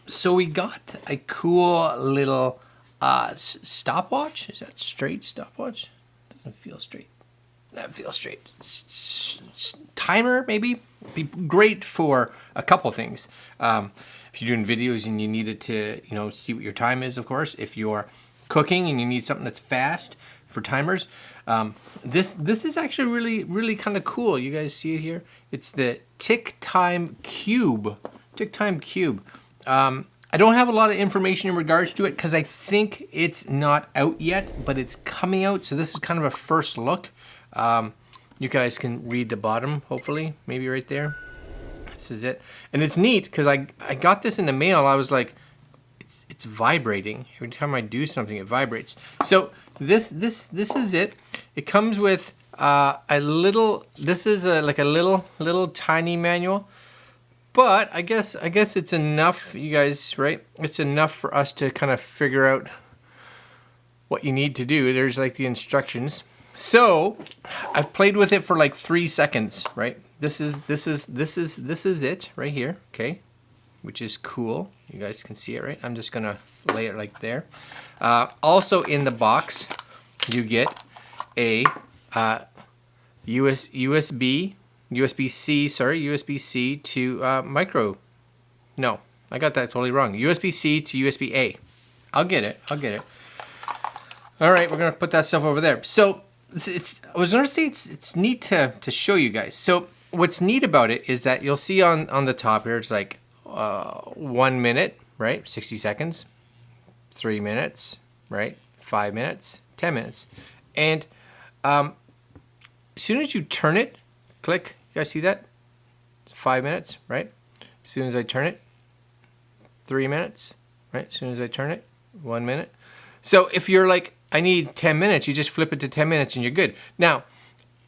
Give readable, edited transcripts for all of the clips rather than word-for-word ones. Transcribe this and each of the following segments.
So we got a cool little stopwatch. Is that straight stopwatch? Doesn't feel straight. That feels straight. Timer, maybe? Be great for a couple things. If you're doing videos and you need it to, see what your time is, of course. If you're cooking and you need something that's fast for timers. This is actually really, really kind of cool. You guys see it here? It's the TickTime Cube. TickTime Cube. I don't have a lot of information in regards to it because I think it's not out yet, but it's coming out. So this is kind of a first look. You guys can read the bottom, hopefully, maybe right there. This is it. And it's neat because I got this in the mail. I was like, it's vibrating. Every time I do something, it vibrates. So this is it. It comes with a little, this is like a little tiny manual. But I guess it's enough, you guys, right? It's enough for us to kind of figure out what you need to do. There's like the instructions. So I've played with it for like 3 seconds, right? This is it right here, okay? Which is cool. You guys can see it, right? I'm just gonna lay it like there. Also in the box, you get a USB-C to micro. No, I got that totally wrong. USB-C to USB-A. I'll get it. All right, we're gonna put that stuff over there. So I was gonna say it's neat to show you guys. So what's neat about it is that you'll see on the top here, it's like 1 minute, right? 60 seconds, 3 minutes, right? 5 minutes, 10 minutes. And as soon as you turn it, click, you guys see that? 5 minutes, right? As soon as I turn it, 3 minutes, right? As soon as I turn it, 1 minute. So if you're like, I need 10 minutes, you just flip it to 10 minutes and you're good. Now,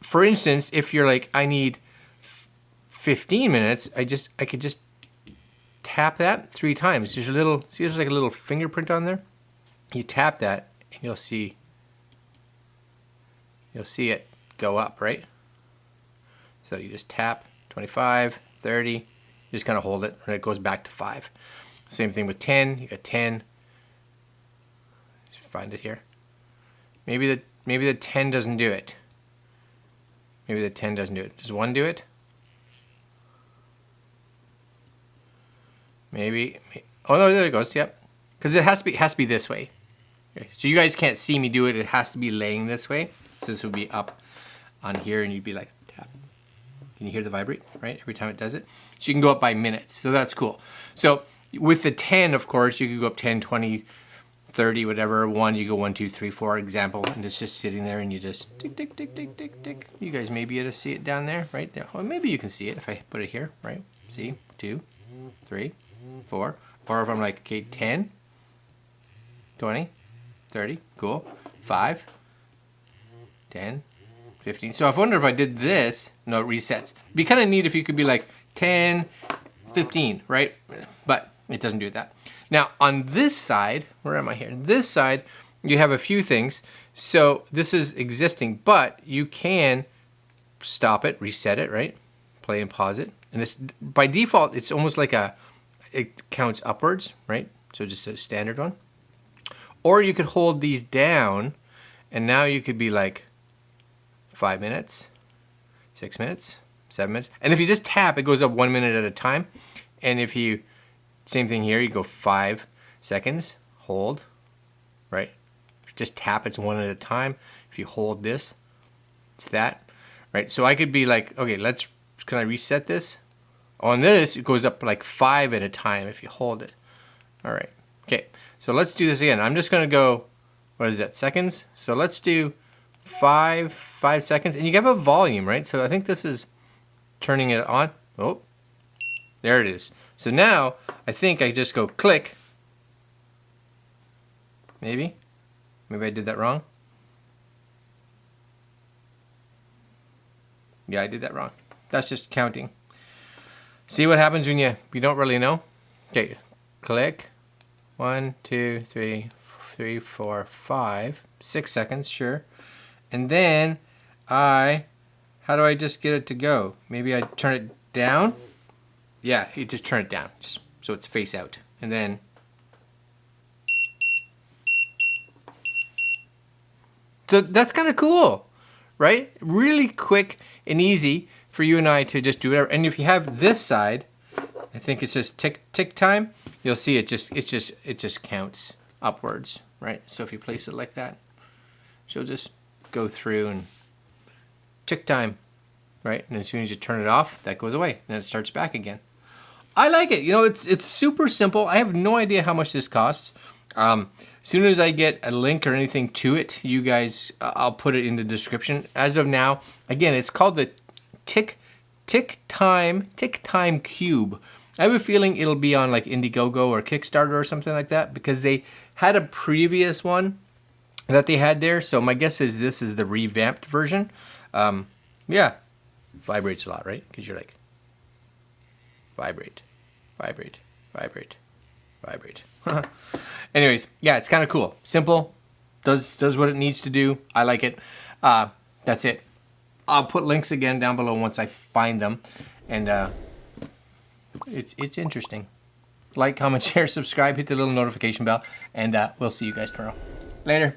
for instance, if you're like, I need 15 minutes, I could just tap that 3 times. There's a little, see there's like a little fingerprint on there? You tap that and you'll see it go up, right? So you just tap 25, 30, you just kind of hold it and it goes back to 5. Same thing with 10, you got 10. Just find it here. Maybe the 10 doesn't do it. Maybe the 10 doesn't do it. Does 1 do it? Maybe. Oh no, there it goes. Yep. Because it has to be this way. Okay. So you guys can't see me do it. It has to be laying this way. So this would be up on here, and you'd be like tap. Can you hear the vibrate? Right, every time it does it. So you can go up by minutes. So that's cool. So with the 10, of course, you could go up 10, 20, 30, whatever. 1, you go 1, 2, 3, 4, example, and it's just sitting there, and you just tick, tick, tick, tick, tick, tick. You guys may be able to see it down there, right there. Well, maybe you can see it if I put it here, right? See, 2, 3, 4. Or if I'm like, okay, 10, 20, 30, cool. 5, 10, 15. So I wonder if I did this, no, it resets. It'd be kind of neat if you could be like 10, 15, right? But it doesn't do that. Now on this side, where am I here? This side, you have a few things. So this is existing, but you can stop it, reset it, right? Play and pause it. And it's by default, it's almost like it counts upwards, right? So just a standard one. Or you could hold these down, and now you could be like 5 minutes, 6 minutes, 7 minutes. And if you just tap, it goes up 1 minute at a time. And if you, same thing here, you go 5 seconds, hold, right? If you just tap, it's 1 at a time. If you hold this, it's that, right? So I could be like, okay, can I reset this? On this, it goes up like 5 at a time if you hold it. All right, okay. So let's do this again. I'm just gonna go, what is that, seconds? So let's do 5 seconds, and you have a volume, right? So I think this is turning it on. Oh, there it is. So now I think I just go click. Maybe I did that wrong. Yeah, I did that wrong. That's just counting. See what happens when you don't really know? Okay, click. 1, 2, 3, 4, 5, 6 seconds, sure. And then how do I just get it to go? Maybe I turn it down? Yeah, you just turn it down, just so it's face out. and then so that's kind of cool, right? Really quick and easy for you and I to just do whatever. And if you have this side, I think it's just tick time. You'll see it just counts upwards, right? So if you place it like that, she'll just go through and tick time, right? And as soon as you turn it off, that goes away, and then it starts back again. I like it. You know, it's super simple. I have no idea how much this costs. As soon as I get a link or anything to it, you guys, I'll put it in the description. As of now, again, it's called the TickTime Cube. I have a feeling it'll be on like IndieGoGo or Kickstarter or something like that, because they had a previous one that they had there. So my guess is this is the revamped version. Yeah, vibrates a lot, right? Because you're like, vibrate, vibrate, vibrate, vibrate. Anyways, yeah, it's kind of cool. Simple, does what it needs to do. I like it. That's it. I'll put links again down below once I find them, and it's interesting. Like, comment, share, subscribe, hit the little notification bell, and we'll see you guys tomorrow. Later.